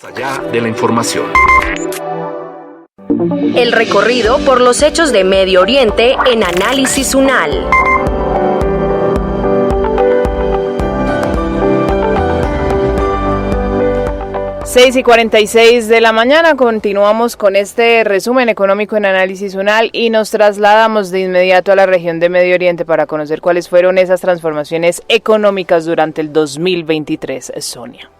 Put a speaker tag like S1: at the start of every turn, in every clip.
S1: Allá de la información.
S2: El recorrido por los hechos de Medio Oriente en Análisis UNAL.
S3: Seis y 46 de la mañana, continuamos con este resumen económico en Análisis UNAL y nos trasladamos de inmediato a la región de Medio Oriente para conocer cuáles fueron esas transformaciones económicas durante el 2023. Sonia.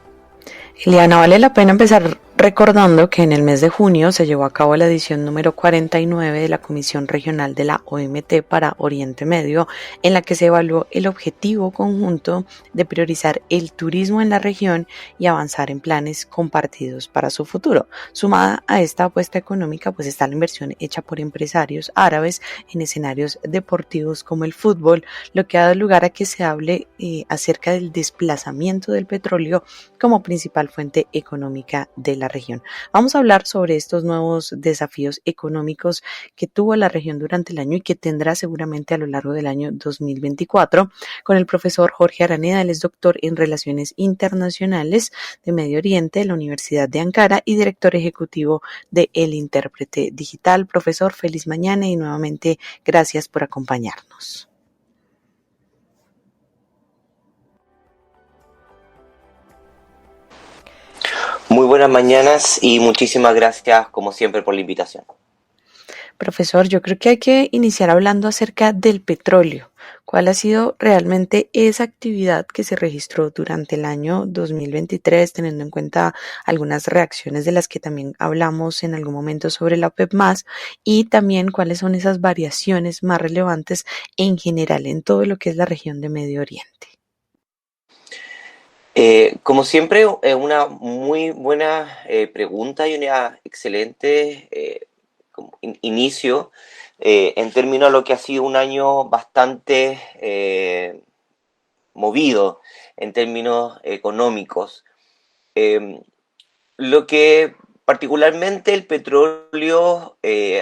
S4: Eliana, vale la pena empezar recordando que en el mes de junio se llevó a cabo la edición número 49 de la Comisión Regional de la OMT para Oriente Medio, en la que se evaluó el objetivo conjunto de priorizar el turismo en la región y avanzar en planes compartidos para su futuro. Sumada a esta apuesta económica, pues está la inversión hecha por empresarios árabes en escenarios deportivos como el fútbol, lo que ha dado lugar a que se hable acerca del desplazamiento del petróleo como principal fuente económica de la región. Vamos a hablar sobre estos nuevos desafíos económicos que tuvo la región durante el año y que tendrá seguramente a lo largo del año 2024 con el profesor Jorge Araneda. Él es doctor en Relaciones Internacionales de Medio Oriente de la Universidad de Ankara y director ejecutivo de El Intérprete Digital. Profesor, feliz mañana y nuevamente gracias por acompañarnos.
S5: Muy buenas mañanas y muchísimas gracias, como siempre, por la invitación.
S4: Profesor, yo creo que hay que iniciar hablando acerca del petróleo. ¿Cuál ha sido realmente esa actividad que se registró durante el año 2023, teniendo en cuenta algunas reacciones de las que también hablamos en algún momento sobre la OPEP+, y también cuáles son esas variaciones más relevantes en general en todo lo que es la región de Medio Oriente?
S5: Como siempre, una muy buena pregunta y una excelente inicio en términos de lo que ha sido un año bastante movido en términos económicos. Lo que particularmente el petróleo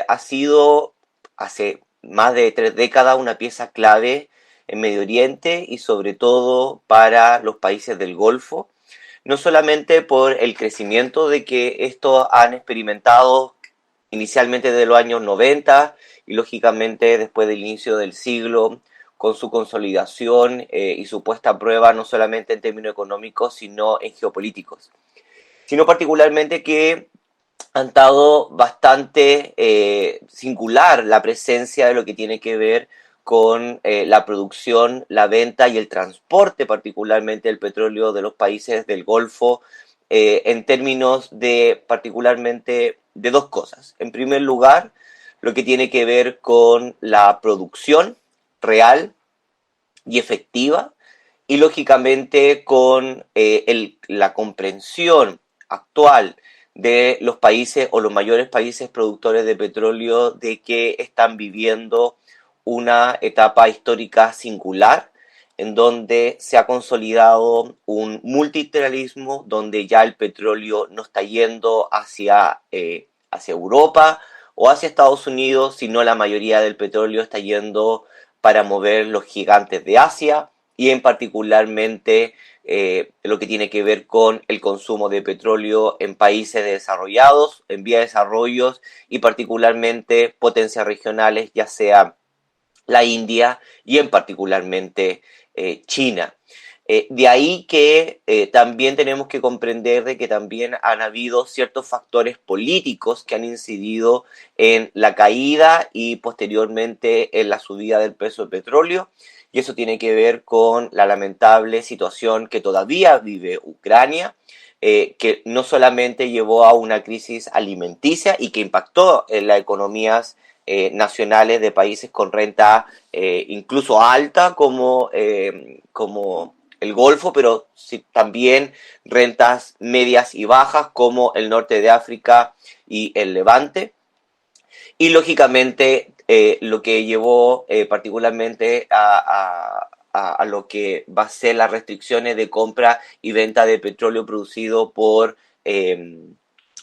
S5: ha sido hace más de 3 décadas una pieza clave en Medio Oriente y sobre todo para los países del Golfo, no solamente por el crecimiento de que estos han experimentado inicialmente desde los años 90 y lógicamente después del inicio del siglo, con su consolidación y su puesta a prueba no solamente en términos económicos, sino en geopolíticos, sino particularmente que han estado bastante singular la presencia de lo que tiene que ver con la producción, la venta y el transporte, particularmente del petróleo de los países del Golfo, en términos de particularmente de dos cosas. En primer lugar, lo que tiene que ver con la producción real y efectiva, y lógicamente con la comprensión actual de los países o los mayores países productores de petróleo de que están viviendo una etapa histórica singular en donde se ha consolidado un multilateralismo donde ya el petróleo no está yendo hacia Europa o hacia Estados Unidos, sino la mayoría del petróleo está yendo para mover los gigantes de Asia y en particularmente lo que tiene que ver con el consumo de petróleo en países desarrollados, en vía de desarrollo y particularmente potencias regionales, ya sea la India y en particularmente China. De ahí que también tenemos que comprender de que también han habido ciertos factores políticos que han incidido en la caída y posteriormente en la subida del precio del petróleo, y eso tiene que ver con la lamentable situación que todavía vive Ucrania, que no solamente llevó a una crisis alimenticia y que impactó en las economías nacionales de países con renta incluso alta como el Golfo, pero sí, también rentas medias y bajas como el norte de África y el Levante. Y lógicamente lo que llevó particularmente a lo que va a ser las restricciones de compra y venta de petróleo producido por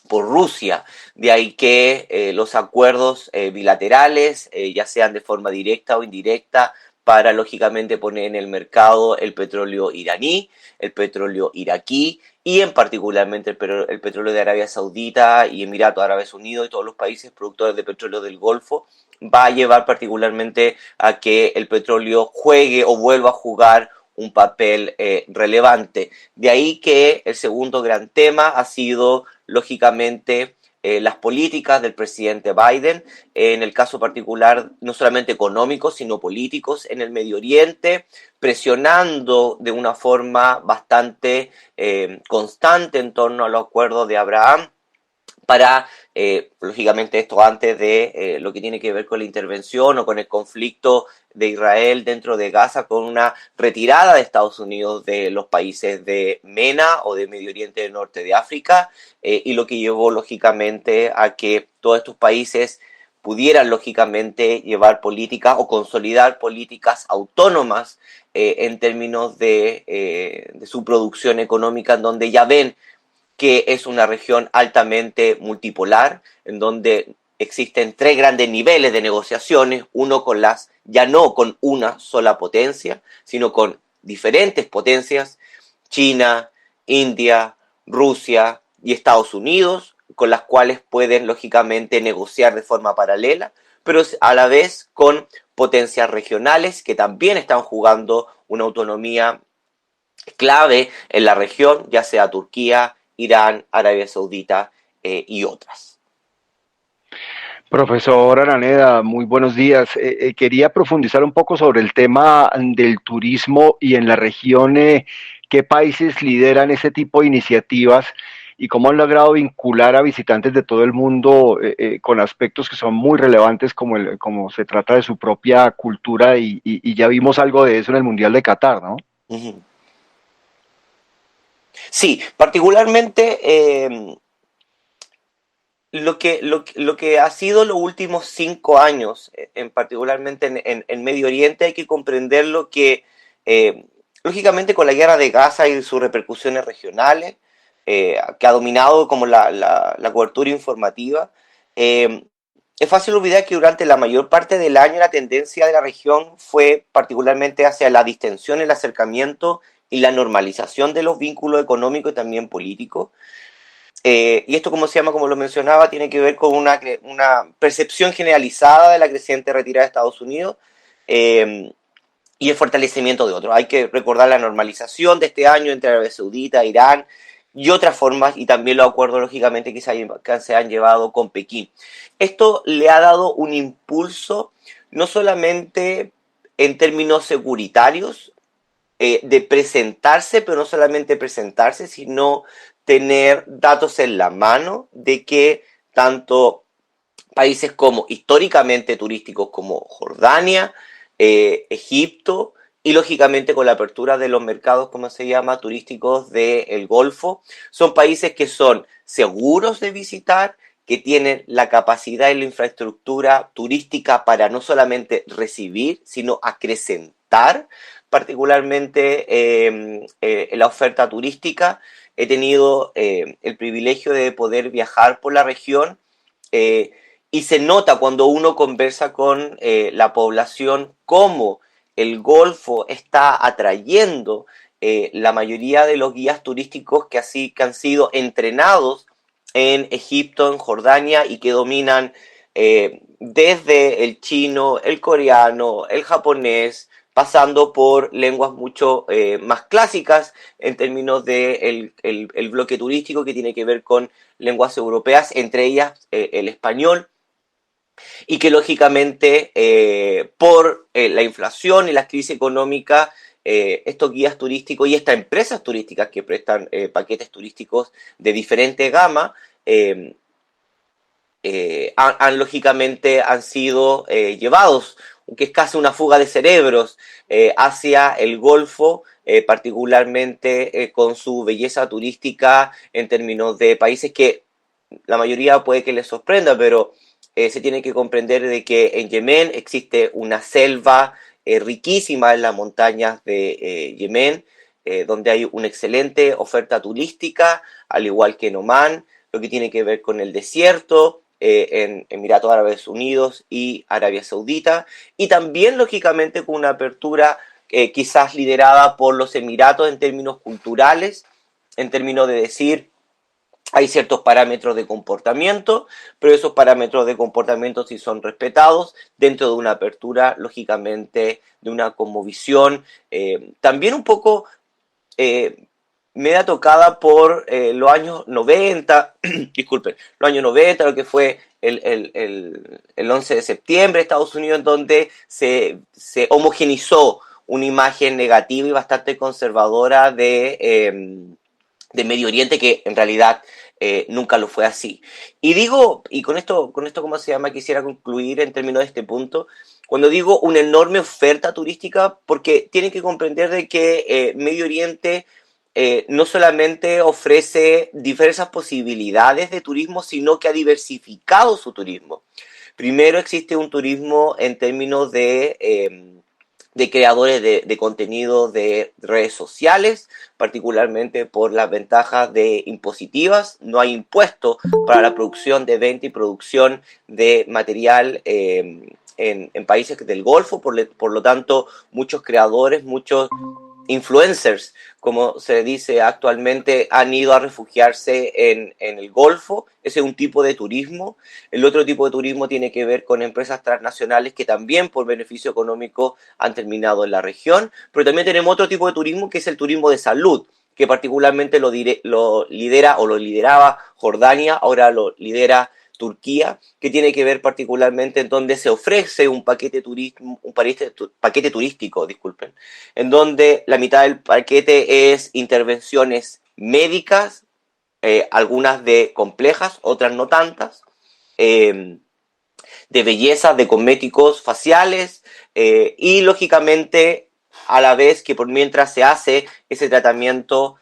S5: Rusia. De ahí que los acuerdos bilaterales, ya sean de forma directa o indirecta, para lógicamente poner en el mercado el petróleo iraní, el petróleo iraquí y en particularmente el petróleo de Arabia Saudita y Emiratos Árabes Unidos y todos los países productores de petróleo del Golfo, va a llevar particularmente a que el petróleo juegue o vuelva a jugar un papel relevante. De ahí que el segundo gran tema ha sido, lógicamente, las políticas del presidente Biden, en el caso particular no solamente económicos, sino políticos en el Medio Oriente, presionando de una forma bastante constante en torno a los acuerdos de Abraham, para, lógicamente esto antes de lo que tiene que ver con la intervención o con el conflicto de Israel dentro de Gaza, con una retirada de Estados Unidos de los países de MENA o de Medio Oriente del Norte de África, y lo que llevó lógicamente a que todos estos países pudieran lógicamente llevar políticas o consolidar políticas autónomas en términos de su producción económica, en donde ya ven que es una región altamente multipolar, en donde existen tres grandes niveles de negociaciones, uno con ya no con una sola potencia, sino con diferentes potencias, China, India, Rusia y Estados Unidos, con las cuales pueden lógicamente negociar de forma paralela, pero a la vez con potencias regionales que también están jugando una autonomía clave en la región, ya sea Turquía, Irán, Arabia Saudita y otras.
S1: Profesor Araneda, muy buenos días. Quería profundizar un poco sobre el tema del turismo y en la región, qué países lideran ese tipo de iniciativas y cómo han logrado vincular a visitantes de todo el mundo con aspectos que son muy relevantes como se trata de su propia cultura y ya vimos algo de eso en el Mundial de Qatar, ¿no?
S5: Uh-huh. Sí, particularmente lo que ha sido los últimos 5 años, particularmente en Medio Oriente, hay que comprenderlo que, lógicamente, con la guerra de Gaza y sus repercusiones regionales, que ha dominado como la cobertura informativa, es fácil olvidar que durante la mayor parte del año la tendencia de la región fue particularmente hacia la distensión, el acercamiento y la normalización de los vínculos económicos y también políticos. Y esto, como se llama, como lo mencionaba, tiene que ver con una percepción generalizada de la creciente retirada de Estados Unidos y el fortalecimiento de otros. Hay que recordar la normalización de este año entre Arabia Saudita, Irán y otras formas, y también los acuerdos, lógicamente, que se han llevado con Pekín. Esto le ha dado un impulso, no solamente en términos securitarios, de presentarse, pero no solamente presentarse, sino tener datos en la mano de que tanto países como históricamente turísticos como Jordania, Egipto, y lógicamente con la apertura de los mercados, como se llama, turísticos del Golfo, son países que son seguros de visitar, que tienen la capacidad y la infraestructura turística para no solamente recibir, sino acrecentar particularmente la oferta turística. He tenido el privilegio de poder viajar por la región y se nota cuando uno conversa con la población cómo el Golfo está atrayendo la mayoría de los guías turísticos que han sido entrenados en Egipto, en Jordania, y que dominan desde el chino, el coreano, el japonés, pasando por lenguas mucho más clásicas en términos de el bloque turístico, que tiene que ver con lenguas europeas, entre ellas el español, y que lógicamente por la inflación y la crisis económica, estos guías turísticos y estas empresas turísticas que prestan paquetes turísticos de diferente gama, lógicamente han sido llevados, que es casi una fuga de cerebros, hacia el Golfo, particularmente con su belleza turística en términos de países que la mayoría puede que les sorprenda, pero se tiene que comprender de que en Yemen existe una selva riquísima en las montañas de Yemen, donde hay una excelente oferta turística, al igual que en Omán, lo que tiene que ver con el desierto, en Emiratos Árabes Unidos y Arabia Saudita, y también lógicamente con una apertura quizás liderada por los Emiratos en términos culturales, en términos de decir, hay ciertos parámetros de comportamiento, pero esos parámetros de comportamiento sí son respetados dentro de una apertura, lógicamente, de una cosmovisión, también un poco media tocada por los años 90, disculpen, los años 90, lo que fue el 11 de septiembre de Estados Unidos, en donde se homogenizó una imagen negativa y bastante conservadora de Medio Oriente, que en realidad nunca lo fue así. Y digo, y con esto, ¿cómo se llama? Quisiera concluir en términos de este punto, cuando digo una enorme oferta turística, porque tienen que comprender de que Medio Oriente no solamente ofrece diversas posibilidades de turismo, sino que ha diversificado su turismo. Primero existe un turismo en términos de creadores de contenido de redes sociales, particularmente por las ventajas de impositivas. No hay impuesto para la producción de venta y producción de material en países del Golfo, por lo tanto, muchos creadores, muchos influencers, como se dice actualmente, han ido a refugiarse en el Golfo. Ese es un tipo de turismo. El otro tipo de turismo tiene que ver con empresas transnacionales que también por beneficio económico han terminado en la región, pero también tenemos otro tipo de turismo que es el turismo de salud, que particularmente lo lidera o lo lideraba Jordania, ahora lo lidera Turquía, que tiene que ver particularmente en donde se ofrece un paquete turístico, disculpen, en donde la mitad del paquete es intervenciones médicas, algunas de complejas, otras no tantas, de belleza, de cosméticos faciales, y lógicamente a la vez que por mientras se hace ese tratamiento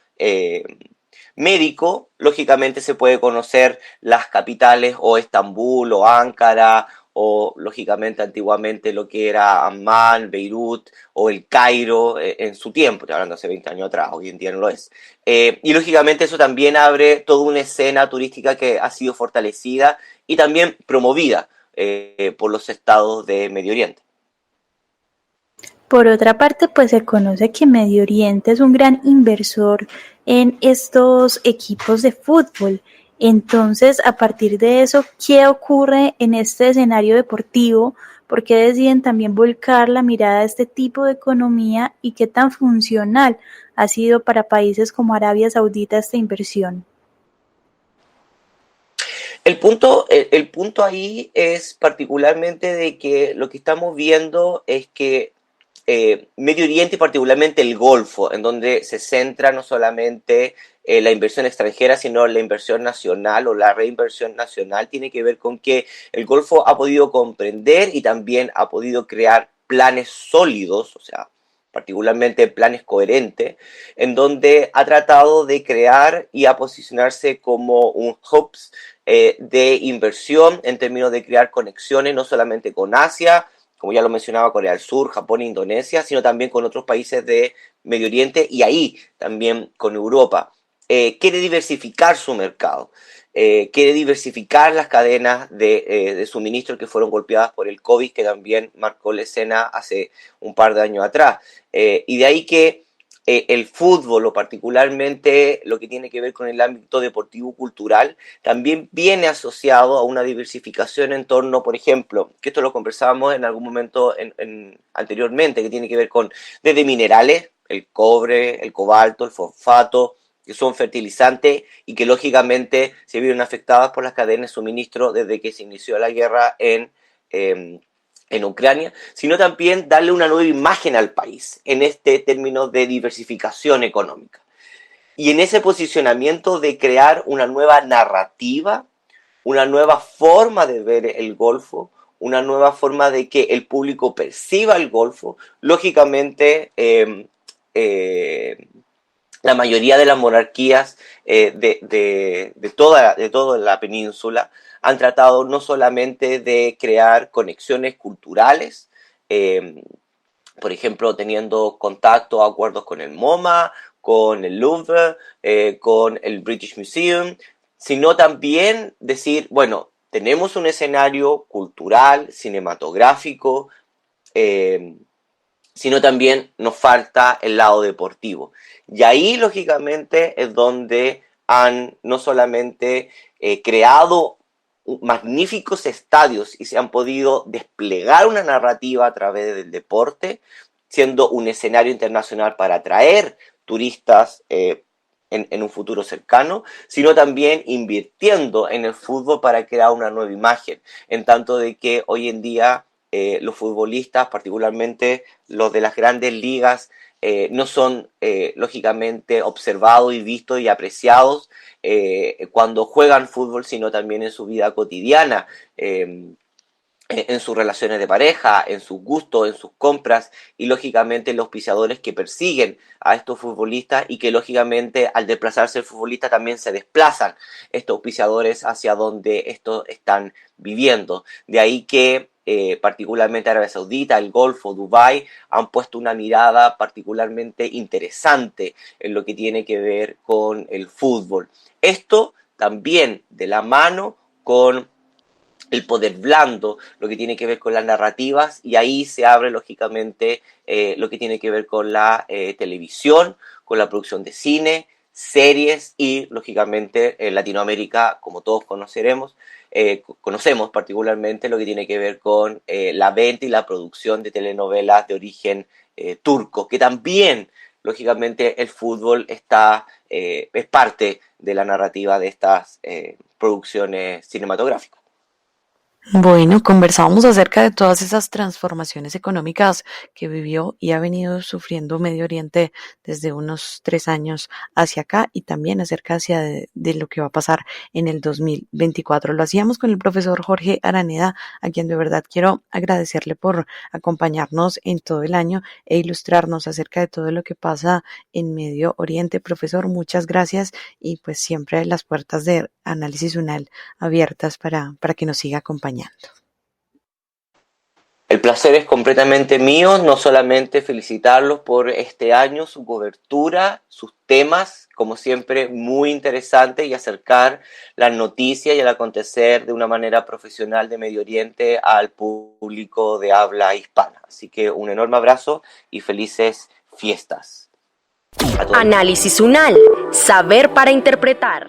S5: médico, lógicamente se puede conocer las capitales o Estambul o Ankara o lógicamente antiguamente lo que era Amman, Beirut o el Cairo en su tiempo, estoy hablando hace 20 años atrás, hoy en día no lo es. Y lógicamente eso también abre toda una escena turística que ha sido fortalecida y también promovida por los estados de Medio Oriente.
S6: Por otra parte, pues se conoce que Medio Oriente es un gran inversor en estos equipos de fútbol. Entonces, a partir de eso, ¿qué ocurre en este escenario deportivo? ¿Por qué deciden también volcar la mirada a este tipo de economía y qué tan funcional ha sido para países como Arabia Saudita esta inversión?
S5: El punto ahí es particularmente de que lo que estamos viendo es que Medio Oriente y particularmente el Golfo, en donde se centra no solamente la inversión extranjera, sino la inversión nacional o la reinversión nacional, tiene que ver con que el Golfo ha podido comprender y también ha podido crear planes sólidos, o sea, particularmente planes coherentes, en donde ha tratado de crear y a posicionarse como un hub de inversión en términos de crear conexiones no solamente con Asia, como ya lo mencionaba, Corea del Sur, Japón e Indonesia, sino también con otros países de Medio Oriente y ahí también con Europa. Quiere diversificar su mercado, quiere diversificar las cadenas de suministro que fueron golpeadas por el COVID, que también marcó la escena hace un par de años atrás. Y de ahí que el fútbol, o particularmente lo que tiene que ver con el ámbito deportivo-cultural, también viene asociado a una diversificación en torno, por ejemplo, que esto lo conversábamos en algún momento anteriormente, que tiene que ver con desde minerales, el cobre, el cobalto, el fosfato, que son fertilizantes y que lógicamente se vieron afectadas por las cadenas de suministro desde que se inició la guerra en Ucrania, sino también darle una nueva imagen al país en este término de diversificación económica. Y en ese posicionamiento de crear una nueva narrativa, una nueva forma de ver el Golfo, una nueva forma de que el público perciba el Golfo, lógicamente la mayoría de las monarquías de toda la península han tratado no solamente de crear conexiones culturales, por ejemplo, teniendo contacto, acuerdos con el MoMA, con el Louvre, con el British Museum, sino también decir, bueno, tenemos un escenario cultural, cinematográfico, sino también nos falta el lado deportivo. Y ahí, lógicamente, es donde han no solamente creado magníficos estadios y se han podido desplegar una narrativa a través del deporte, siendo un escenario internacional para atraer turistas en un futuro cercano, sino también invirtiendo en el fútbol para crear una nueva imagen, en tanto de que hoy en día los futbolistas, particularmente los de las grandes ligas, no son lógicamente observados y vistos y apreciados cuando juegan fútbol, sino también en su vida cotidiana, en sus relaciones de pareja, en sus gustos, en sus compras y lógicamente los auspiciadores que persiguen a estos futbolistas y que lógicamente al desplazarse el futbolista también se desplazan estos auspiciadores hacia donde estos están viviendo. De ahí que particularmente Arabia Saudita, el Golfo, Dubái, han puesto una mirada particularmente interesante en lo que tiene que ver con el fútbol. Esto también de la mano con el poder blando, lo que tiene que ver con las narrativas, y ahí se abre lógicamente lo que tiene que ver con la televisión, con la producción de cine, series y lógicamente en Latinoamérica, como todos conocemos particularmente lo que tiene que ver con la venta y la producción de telenovelas de origen turco, que también lógicamente el fútbol es parte de la narrativa de estas producciones cinematográficas.
S4: Bueno, conversábamos acerca de todas esas transformaciones económicas que vivió y ha venido sufriendo Medio Oriente desde unos 3 años hacia acá y también acerca de lo que va a pasar en el 2024. Lo hacíamos con el profesor Jorge Araneda, a quien de verdad quiero agradecerle por acompañarnos en todo el año e ilustrarnos acerca de todo lo que pasa en Medio Oriente. Profesor, muchas gracias y pues siempre las puertas de Análisis UNAL abiertas para que nos siga acompañando.
S5: El placer es completamente mío, no solamente felicitarlos por este año, su cobertura, sus temas, como siempre, muy interesantes y acercar las noticias y el acontecer de una manera profesional de Medio Oriente al público de habla hispana. Así que un enorme abrazo y felices fiestas.
S2: Análisis UNAL, saber para interpretar.